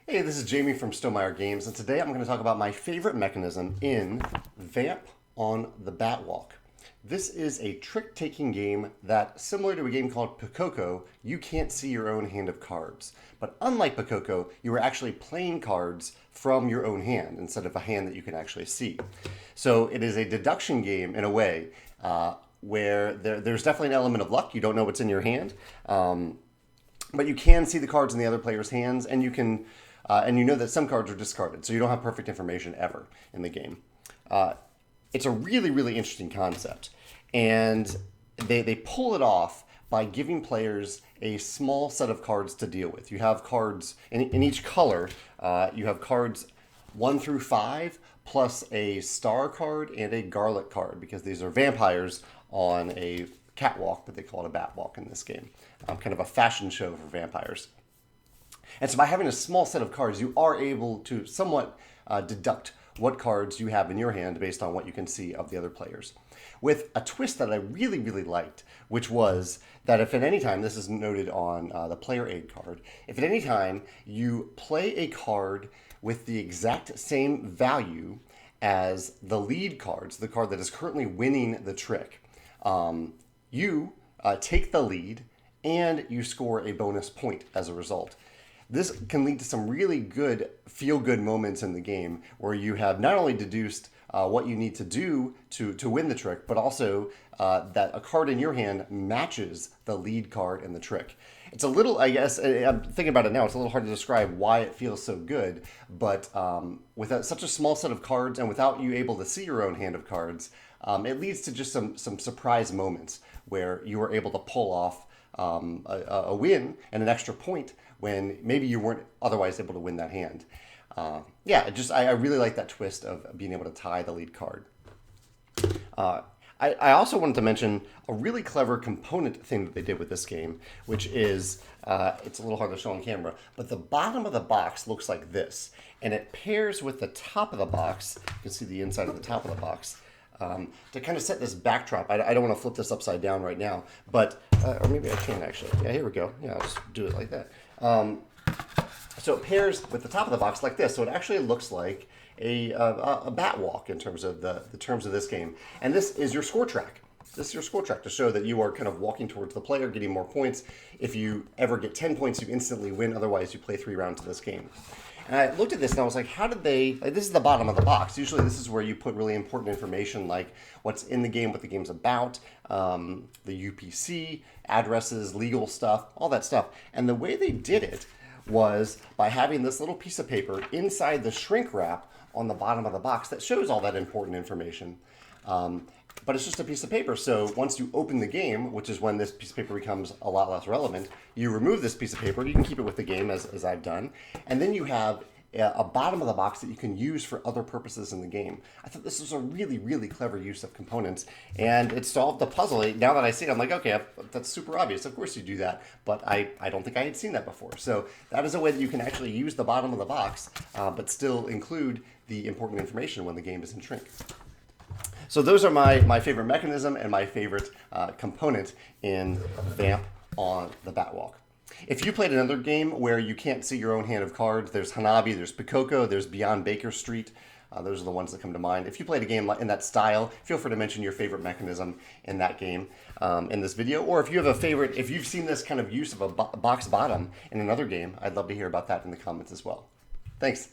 Hey, this is Jamey from Stonemeyer Games, and today I'm going to talk about my favorite mechanism in Vamp on the Batwalk. This is a trick-taking game that, similar to a game called Pikoko, you can't see your own hand of cards. But unlike Pikoko, you are actually playing cards from your own hand instead of a hand that you can actually see. So it is a deduction game in a way where there's definitely an element of luck. You don't know what's in your hand. But you can see the cards in the other player's hands, and you can, and you know that some cards are discarded, so you don't have perfect information ever in the game. It's a really, really interesting concept, and they pull it off by giving players a small set of cards to deal with. You have cards in each color. You have cards 1 through 5, plus a star card and a garlic card, because these are vampires on a catwalk, but they call it a batwalk in this game. Kind of a fashion show for vampires. And so by having a small set of cards, you are able to somewhat deduct what cards you have in your hand based on what you can see of the other players. With a twist that I really, really liked, which was that if at any time, this is noted on the player aid card, if at any time you play a card with the exact same value as the lead cards, the card that is currently winning the trick, you take the lead and you score a bonus point as a result. This can lead to some really good feel-good moments in the game where you have not only deduced what you need to do to win the trick, but also that a card in your hand matches the lead card in the trick. It's a little, I guess, I'm thinking about it now, it's a little hard to describe why it feels so good, but with such a small set of cards and without you able to see your own hand of cards, it leads to just some surprise moments where you are able to pull off a win and an extra point when maybe you weren't otherwise able to win that hand. I really like that twist of being able to tie the lead card. I also wanted to mention a really clever component thing that they did with this game, which is, it's a little hard to show on camera, but the bottom of the box looks like this, and it pairs with the top of the box. You can see the inside of the top of the box. To kind of set this backdrop. I don't want to flip this upside down right now, but, or maybe I can actually. Yeah, here we go. Yeah, I'll just do it like that. So it pairs with the top of the box like this, so it actually looks like a Batwalk in terms of the terms of this game. And this is your score track. This is your score track to show that you are kind of walking towards the player, getting more points. If you ever get 10 points, you instantly win. Otherwise, you play 3 rounds of this game. And I looked at this and I was like, how did they, this is the bottom of the box. Usually this is where you put really important information like what's in the game, what the game's about, the UPC, addresses, legal stuff, all that stuff. And the way they did it was by having this little piece of paper inside the shrink wrap on the bottom of the box that shows all that important information. But it's just a piece of paper. So once you open the game, which is when this piece of paper becomes a lot less relevant, you remove this piece of paper. You can keep it with the game as I've done. And then you have a bottom of the box that you can use for other purposes in the game. I thought this was a really, really clever use of components. And it solved the puzzle. Now that I see it, I'm like, okay, that's super obvious. Of course you do that. But I don't think I had seen that before. So that is a way that you can actually use the bottom of the box, but still include the important information when the game is in shrink. So those are my favorite mechanism and my favorite component in Vamp on the Batwalk. If you played another game where you can't see your own hand of cards, there's Hanabi, there's Pikoko, there's Beyond Baker Street. Those are the ones that come to mind. If you played a game in that style, feel free to mention your favorite mechanism in that game in this video. Or if you have a favorite, if you've seen this kind of use of a box bottom in another game, I'd love to hear about that in the comments as well. Thanks.